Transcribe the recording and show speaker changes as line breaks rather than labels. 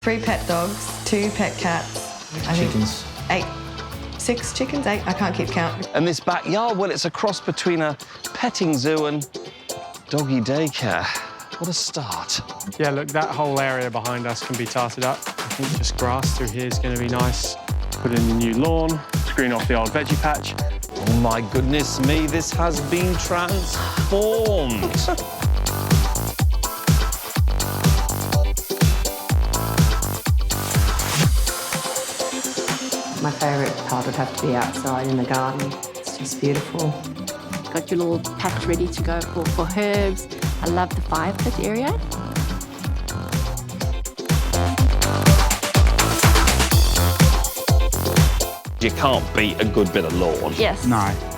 3 pet dogs, 2 pet cats.
Chickens.
8. 6 chickens, 8, I can't keep count.
And this backyard, well, it's a cross between a petting zoo and doggy daycare. What a start.
Yeah, look, that whole area behind us can be tarted up. I think just grass through here is going to be nice. Put in the new lawn, screen off the old veggie patch.
Oh, my goodness me, this has been transformed.
My favourite part would have to be outside in the garden. It's just beautiful.
Got your little patch ready to go for herbs. I love the fire pit area.
You can't beat a good bit of lawn.
Yes.
No.